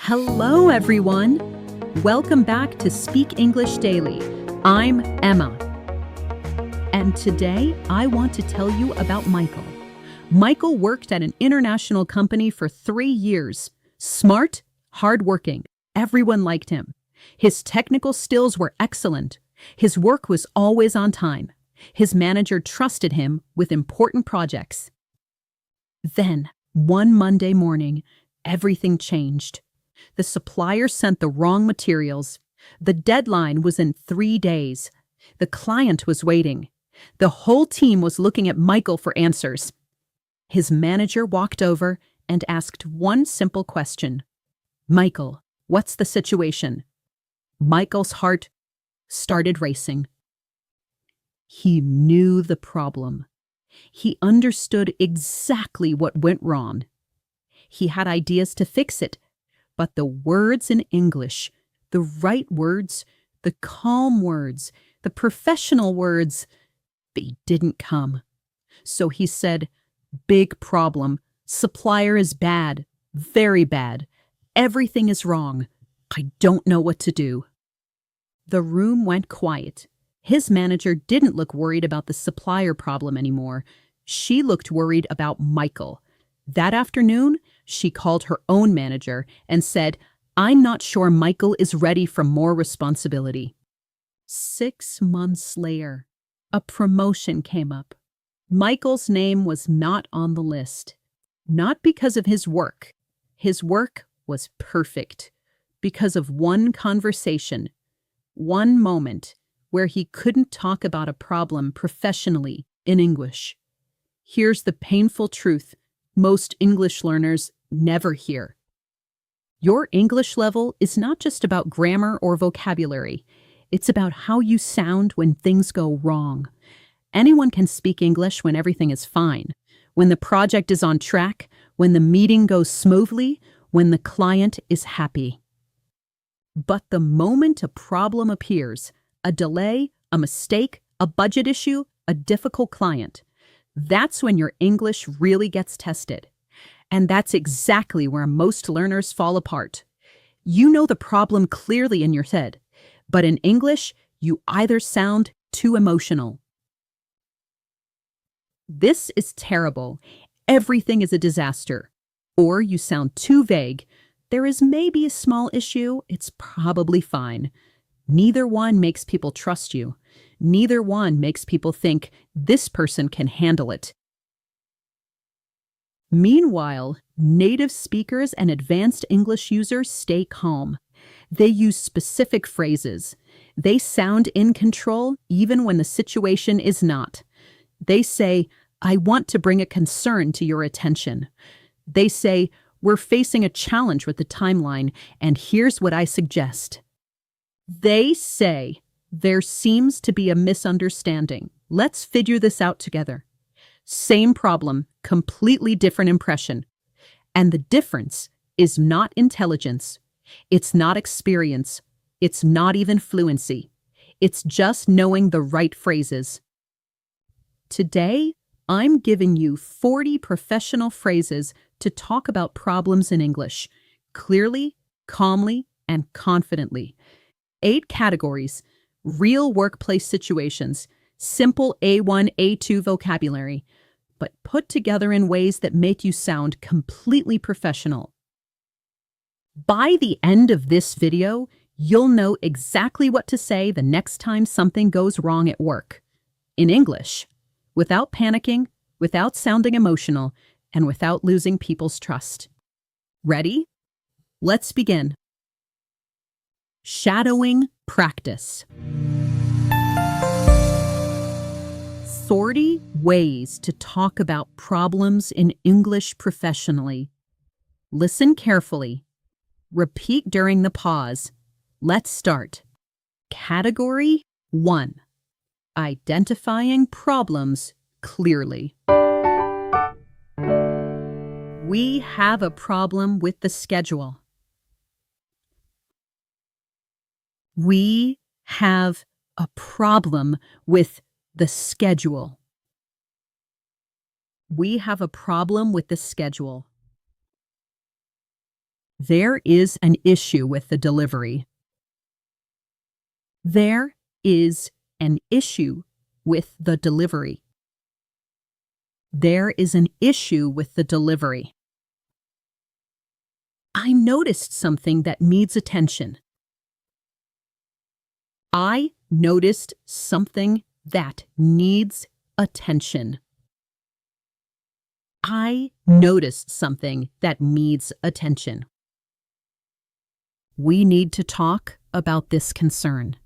Hello, everyone. Welcome back to Speak English Daily. I'm Emma. And today I want to tell you about Michael. Michael worked at an international company for 3 years. Smart, hardworking. Everyone liked him. His technical skills were excellent. His work was always on time. His manager trusted him with important projects. Then, one Monday morning, everything changed. The supplier sent the wrong materials. The deadline was in 3 days. The client was waiting. The whole team was looking at Michael for answers. His manager walked over and asked one simple question. "Michael, what's the situation?" Michael's heart started racing. He knew the problem. He understood exactly what went wrong. He had ideas to fix it, but the words in English, the right words, the calm words, the professional words, they didn't come. So he said, "Big problem. Supplier is bad. Very bad. Everything is wrong. I don't know what to do." The room went quiet. His manager didn't look worried about the supplier problem anymore. She looked worried about Michael. That afternoon, she called her own manager and said, "I'm not sure Michael is ready for more responsibility." 6 months later, a promotion came up. Michael's name was not on the list. Not because of his work. His work was perfect. Because of one conversation, one moment where he couldn't talk about a problem professionally in English. Here's the painful truth most English learners never hear. Your English level is not just about grammar or vocabulary. It's about how you sound when things go wrong. Anyone can speak English when everything is fine, when the project is on track, when the meeting goes smoothly, when the client is happy. But the moment a problem appears, a delay, a mistake, a budget issue, a difficult client, that's when your English really gets tested. And that's exactly where most learners fall apart. You know the problem clearly in your head, but in English, you either sound too emotional. This is terrible. Everything is a disaster. Or you sound too vague. There is maybe a small issue. It's probably fine. Neither one makes people trust you. Neither one makes people think this person can handle it. Meanwhile, native speakers and advanced English users stay calm. They use specific phrases. They sound in control even when the situation is not. They say, "I want to bring a concern to your attention." They say, "We're facing a challenge with the timeline, and here's what I suggest." They say, "There seems to be a misunderstanding. Let's figure this out together." Same problem, completely different impression. And the difference is not intelligence. It's not experience. It's not even fluency. It's just knowing the right phrases. Today, I'm giving you 40 professional phrases to talk about problems in English, clearly, calmly, and confidently. 8 categories: real workplace situations, simple A1, A2 vocabulary, but put together in ways that make you sound completely professional. By the end of this video, you'll know exactly what to say the next time something goes wrong at work. In English, without panicking, without sounding emotional, and without losing people's trust. Ready? Let's begin. Shadowing practice. 40 ways to talk about problems in English professionally. Listen carefully. Repeat during the pause. Let's start. Category 1. Identifying problems clearly. We have a problem with the schedule. We have a problem with the schedule. We have a problem with the schedule. There is an issue with the delivery. There is an issue with the delivery. There is an issue with the delivery. I noticed something that needs attention. I noticed something that needs attention. I noticed something that needs attention. We need to talk about this concern.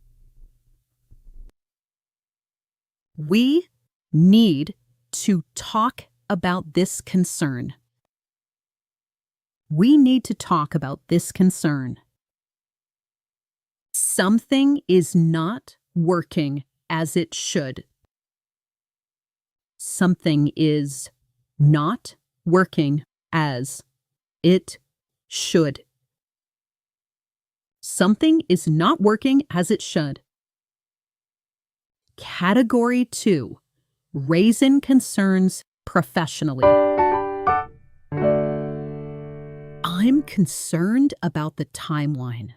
We need to talk about this concern. We need to talk about this concern. Something is not working as it should. Something is not working as it should. Something is not working as it should. Category 2. Raising concerns professionally. I'm concerned about the timeline.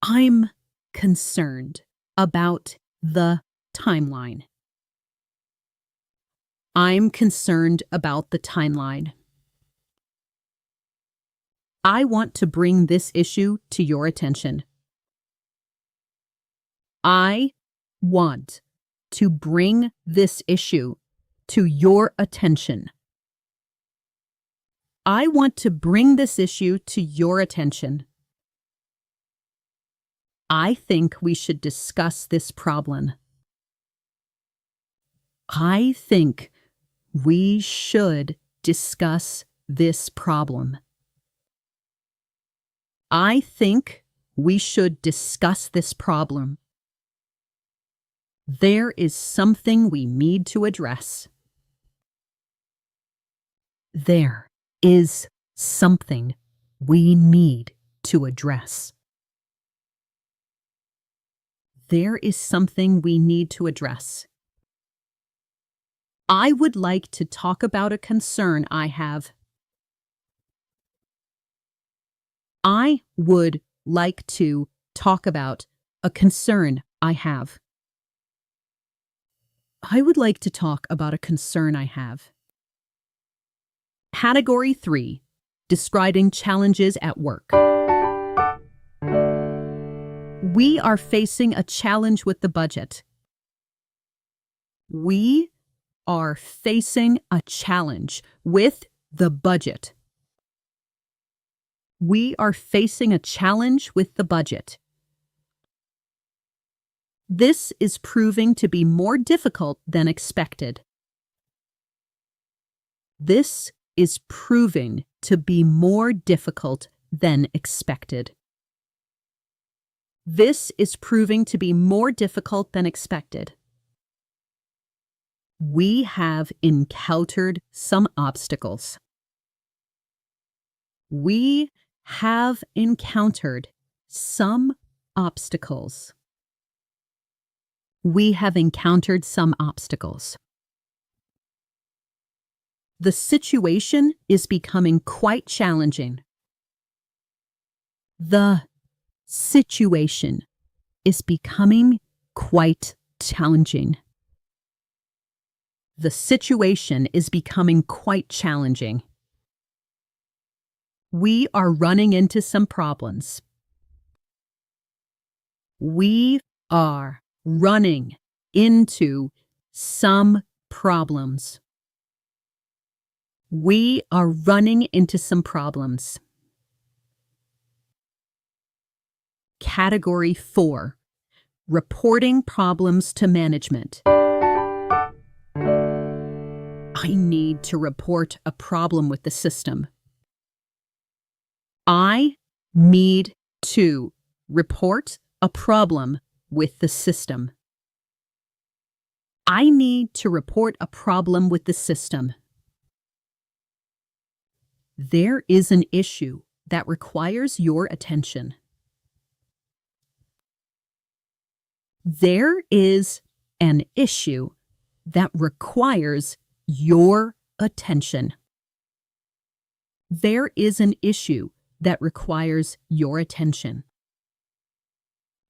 I'm concerned about the timeline. I'm concerned about the timeline. I want to bring this issue to your attention. I want to bring this issue to your attention. I want to bring this issue to your attention. I think we should discuss this problem. I think we should discuss this problem. I think we should discuss this problem. There is something we need to address. There is something we need to address. There is something we need to address. I would like to talk about a concern I have. I would like to talk about a concern I have. I would like to talk about a concern I have. Category 3. Describing challenges at work. We are facing a challenge with the budget. We are facing a challenge with the budget. We are facing a challenge with the budget. This is proving to be more difficult than expected. This is proving to be more difficult than expected. This is proving to be more difficult than expected. We have encountered some obstacles. We have encountered some obstacles. We have encountered some obstacles. The situation is becoming quite challenging. The situation is becoming quite challenging. The situation is becoming quite challenging. We are running into some problems. We are running into some problems. We are running into some problems. Category 4. Reporting problems to management. I need to report a problem with the system. I need to report a problem with the system. I need to report a problem with the system. There is an issue that requires your attention. There is an issue that requires your attention. There is an issue that requires your attention.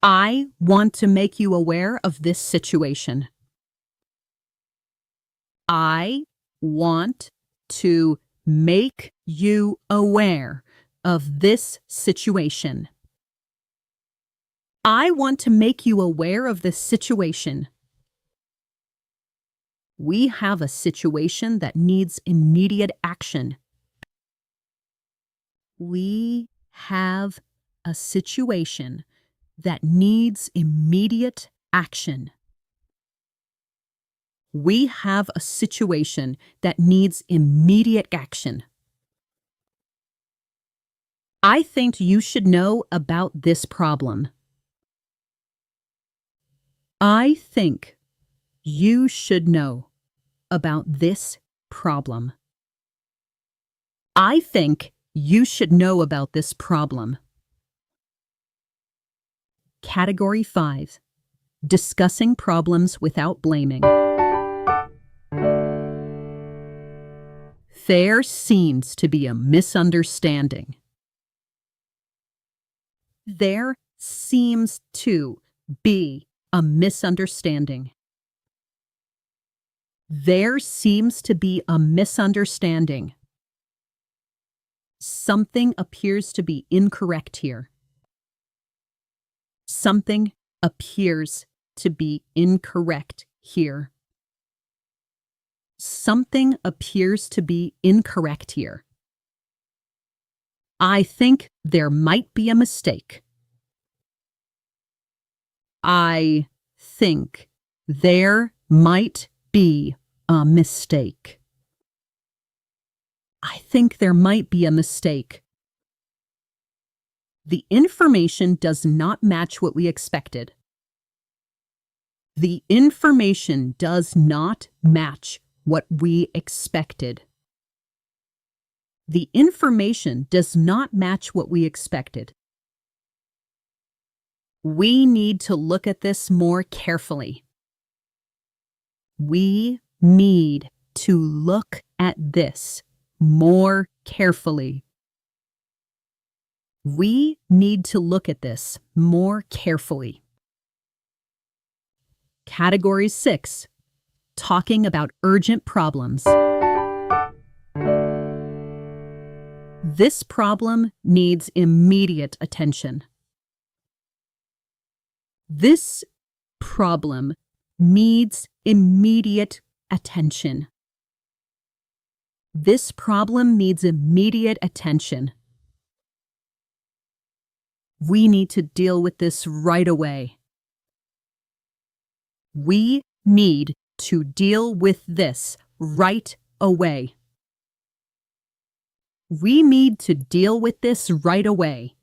I want to make you aware of this situation. I want to make you aware of this situation. I want to make you aware of this situation. We have a situation that needs immediate action. We have a situation that needs immediate action. We have a situation that needs immediate action. I think you should know about this problem. I think you should know about this problem. I think you should know about this problem. Category 5. Discussing problems without blaming. There seems to be a misunderstanding. There seems to be a misunderstanding. There seems to be a misunderstanding. Something appears to be incorrect here. Something appears to be incorrect here. Something appears to be incorrect here. I think there might be a mistake. I think there might be a mistake. I think there might be a mistake. The information does not match what we expected. The information does not match what we expected. The information does not match what we expected. We need to look at this more carefully. We need to look at this more carefully. We need to look at this more carefully. Category 6. Talking about urgent problems. This problem needs immediate attention. This problem needs immediate attention. This problem needs immediate attention. We need to deal with this right away. We need to deal with this right away. We need to deal with this right away.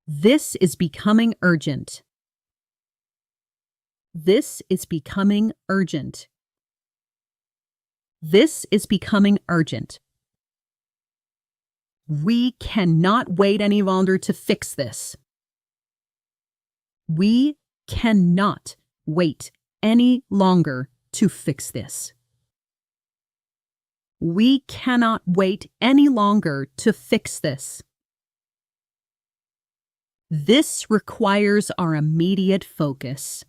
This is becoming urgent. This is becoming urgent. This is becoming urgent. We cannot wait any longer to fix this. We cannot wait any longer to fix this. We cannot wait any longer to fix this. This requires our immediate focus.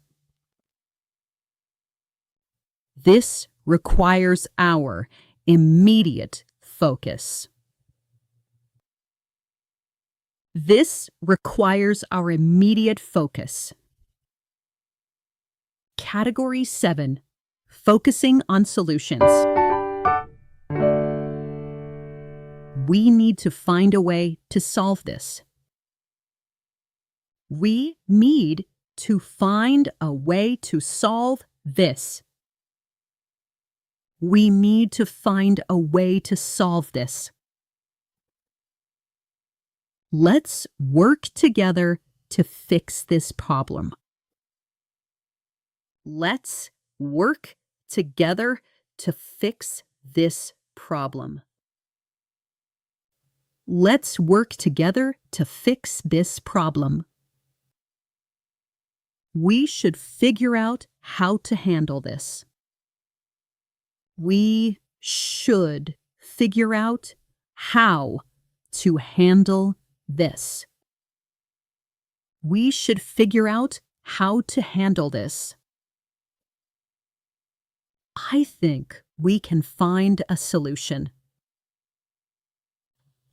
This requires our immediate focus. This requires our immediate focus. Category 7. Focusing on solutions. We need to find a way to solve this. We need to find a way to solve this. We need to find a way to solve this. Let's work together to fix this problem. Let's work together to fix this problem. Let's work together to fix this problem. We should figure out how to handle this. We should figure out how to handle this. We should figure out how to handle this. I think we can find a solution.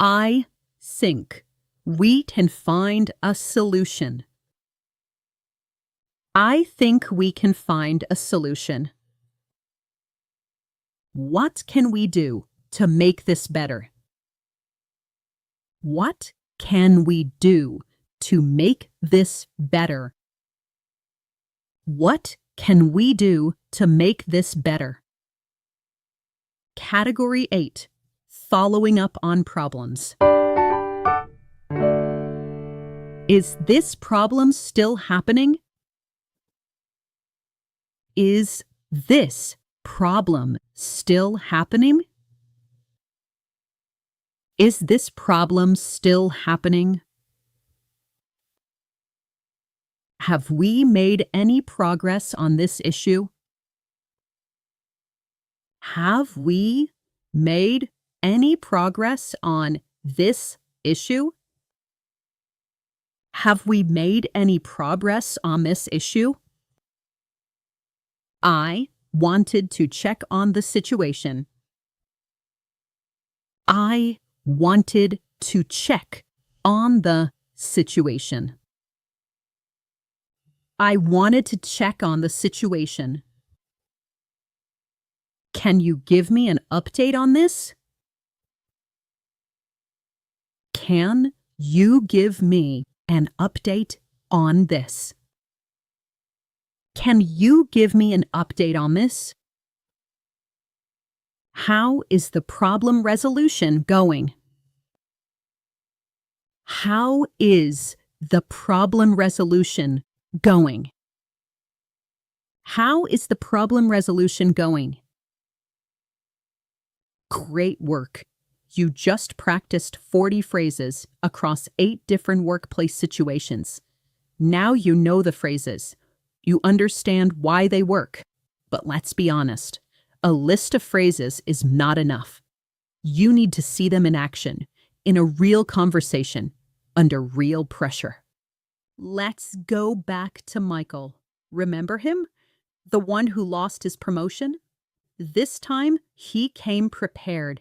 I think we can find a solution. I think we can find a solution. What can we do to make this better? What can we do to make this better? What can we do to make this better? Category 8. Following up on problems. Is this problem still happening? Is this problem still happening? Is this problem still happening? Have we made any progress on this issue? Have we made any progress on this issue? Have we made any progress on this issue? I wanted to check on the situation. I wanted to check on the situation. I wanted to check on the situation. Can you give me an update on this? Can you give me an update on this? Can you give me an update on this? How is the problem resolution going? How is the problem resolution going? How is the problem resolution going? Great work. You just practiced 40 phrases across 8 different workplace situations. Now you know the phrases. You understand why they work. But let's be honest, a list of phrases is not enough. You need to see them in action, in a real conversation, under real pressure. Let's go back to Michael. Remember him? The one who lost his promotion? This time, he came prepared.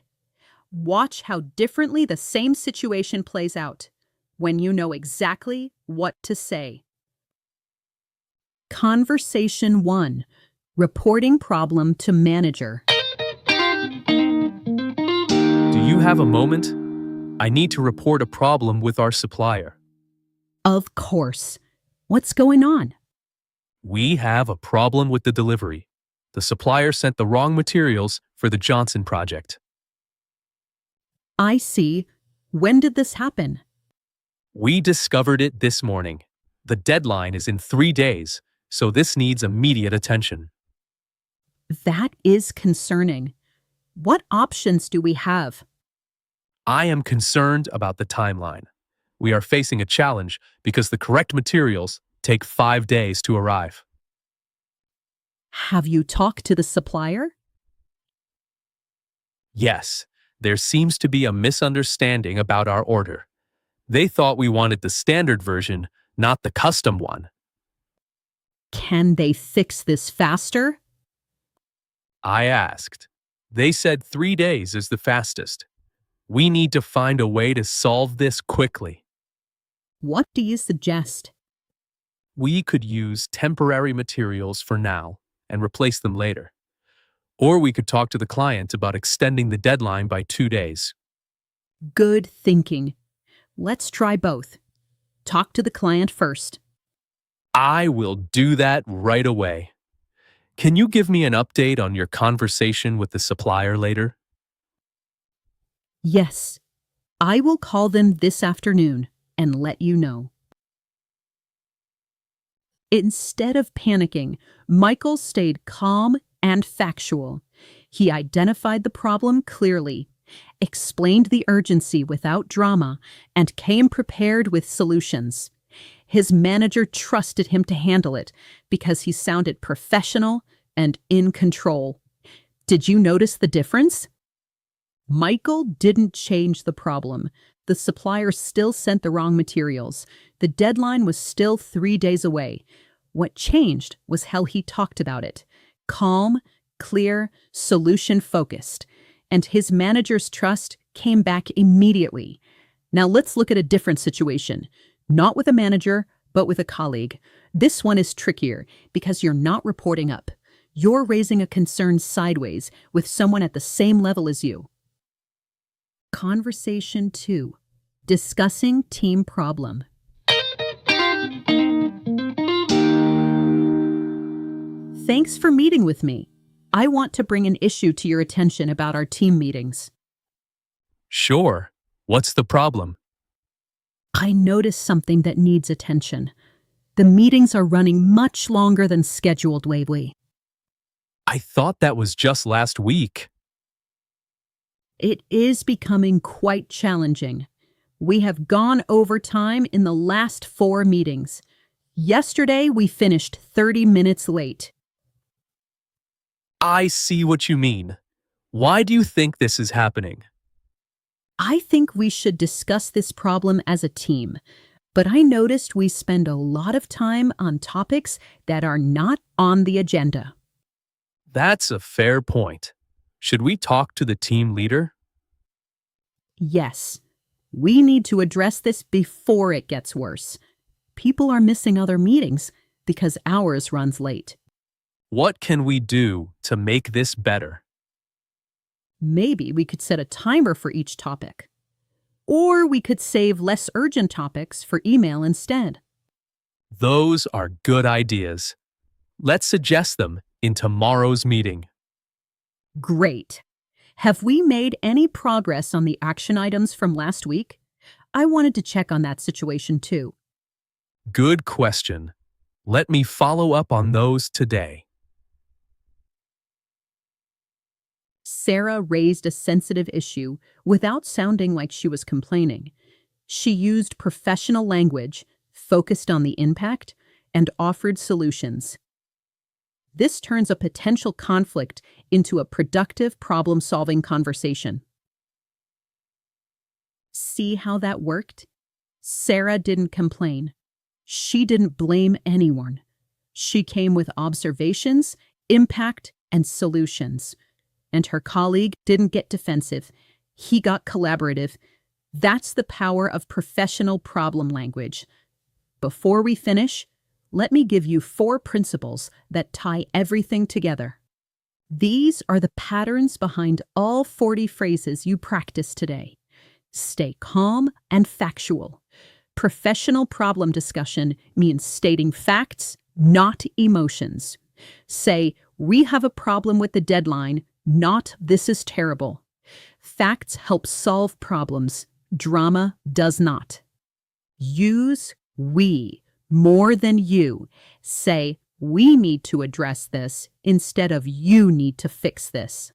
Watch how differently the same situation plays out when you know exactly what to say. Conversation 1. Reporting problem to manager. Do you have a moment? I need to report a problem with our supplier. Of course. What's going on? We have a problem with the delivery. The supplier sent the wrong materials for the Johnson project. I see. When did this happen? We discovered it this morning. The deadline is in 3 days, so this needs immediate attention. That is concerning. What options do we have? I am concerned about the timeline. We are facing a challenge because the correct materials take 5 days to arrive. Have you talked to the supplier? Yes, there seems to be a misunderstanding about our order. They thought we wanted the standard version, not the custom one. Can they fix this faster? I asked. They said 3 days is the fastest. We need to find a way to solve this quickly. What do you suggest? We could use temporary materials for now and replace them later. Or we could talk to the client about extending the deadline by 2 days. Good thinking. Let's try both. Talk to the client first. I will do that right away. Can you give me an update on your conversation with the supplier later? Yes. I will call them this afternoon and let you know. Instead of panicking, Michael stayed calm and factual. He identified the problem clearly, explained the urgency without drama, and came prepared with solutions. His manager trusted him to handle it because he sounded professional and in control. Did you notice the difference? Michael didn't change the problem. The supplier still sent the wrong materials. The deadline was still 3 days away. What changed was how he talked about it. Calm, clear, solution-focused. And his manager's trust came back immediately. Now let's look at a different situation. Not with a manager, but with a colleague. This one is trickier because you're not reporting up. You're raising a concern sideways with someone at the same level as you. Conversation 2. Discussing team problem. Thanks for meeting with me. I want to bring an issue to your attention about our team meetings. Sure. What's the problem? I noticed something that needs attention. The meetings are running much longer than scheduled lately. I thought that was just last week. It is becoming quite challenging. We have gone over time in the last 4 meetings. Yesterday, we finished 30 minutes late. I see what you mean. Why do you think this is happening? I think we should discuss this problem as a team, but I noticed we spend a lot of time on topics that are not on the agenda. That's a fair point. Should we talk to the team leader? Yes, we need to address this before it gets worse. People are missing other meetings because ours runs late. What can we do to make this better? Maybe we could set a timer for each topic. Or we could save less urgent topics for email instead. Those are good ideas. Let's suggest them in tomorrow's meeting. Great. Have we made any progress on the action items from last week? I wanted to check on that situation too. Good question. Let me follow up on those today. Sarah raised a sensitive issue without sounding like she was complaining. She used professional language, focused on the impact, and offered solutions. This turns a potential conflict into a productive problem-solving conversation. See how that worked? Sarah didn't complain. She didn't blame anyone. She came with observations, impact, and solutions. And her colleague didn't get defensive. He got collaborative. That's the power of professional problem language. Before we finish, let me give you 4 principles that tie everything together. These are the patterns behind all 40 phrases you practice today. Stay calm and factual. Professional problem discussion means stating facts, not emotions. Say, we have a problem with the deadline, not this is terrible. Facts help solve problems. Drama does not. Use we more than you. Say, we need to address this instead of you need to fix this.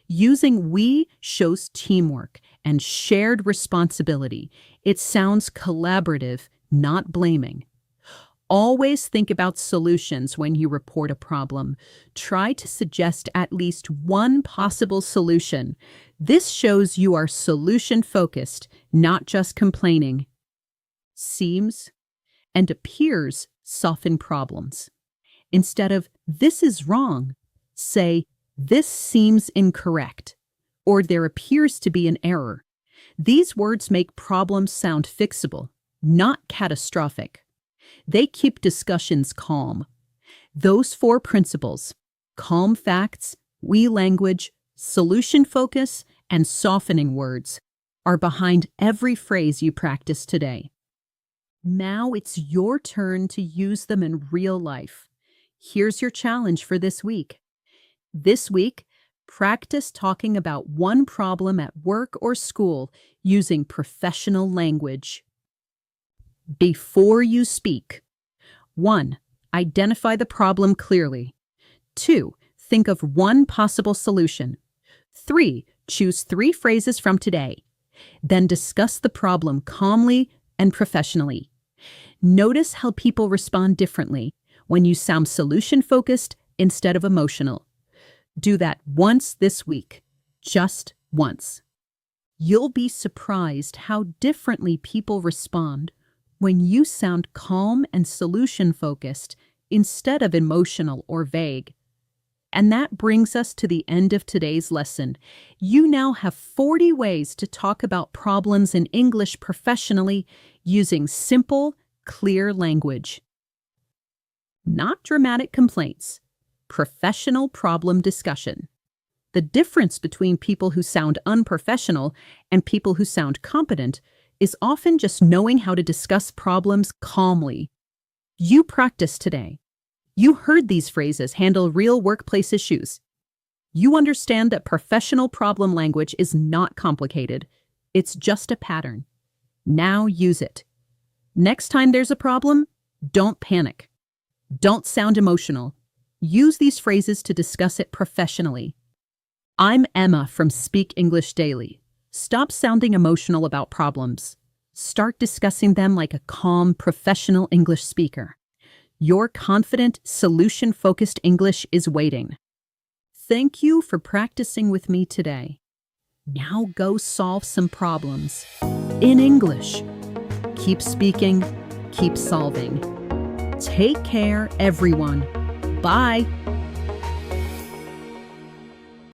Using we shows teamwork and shared responsibility. It sounds collaborative, not blaming. Always think about solutions when you report a problem. Try to suggest at least one possible solution. This shows you are solution-focused, not just complaining. Seems and appears soften problems. Instead of, this is wrong, say, this seems incorrect, or there appears to be an error. These words make problems sound fixable, not catastrophic. They keep discussions calm. Those 4 principles, calm facts, we language, solution focus, and softening words, are behind every phrase you practice today. Now it's your turn to use them in real life. Here's your challenge for this week. This week, practice talking about one problem at work or school using professional language. Before you speak. 1. Identify the problem clearly. 2. Think of one possible solution. 3. Choose 3 phrases from today. Then discuss the problem calmly and professionally. Notice how people respond differently when you sound solution-focused instead of emotional. Do that once this week. Just once. You'll be surprised how differently people respond when you sound calm and solution-focused instead of emotional or vague. And that brings us to the end of today's lesson. You now have 40 ways to talk about problems in English professionally using simple, clear language. Not dramatic complaints, professional problem discussion. The difference between people who sound unprofessional and people who sound competent is often just knowing how to discuss problems calmly. You practiced today. You heard these phrases handle real workplace issues. You understand that professional problem language is not complicated. It's just a pattern. Now use it. Next time there's a problem, don't panic. Don't sound emotional. Use these phrases to discuss it professionally. I'm Emma from Speak English Daily. Stop sounding emotional about problems. Start discussing them like a calm, professional English speaker. Your confident, solution-focused English is waiting. Thank you for practicing with me today. Now go solve some problems in English. Keep speaking, keep solving. Take care, everyone. Bye.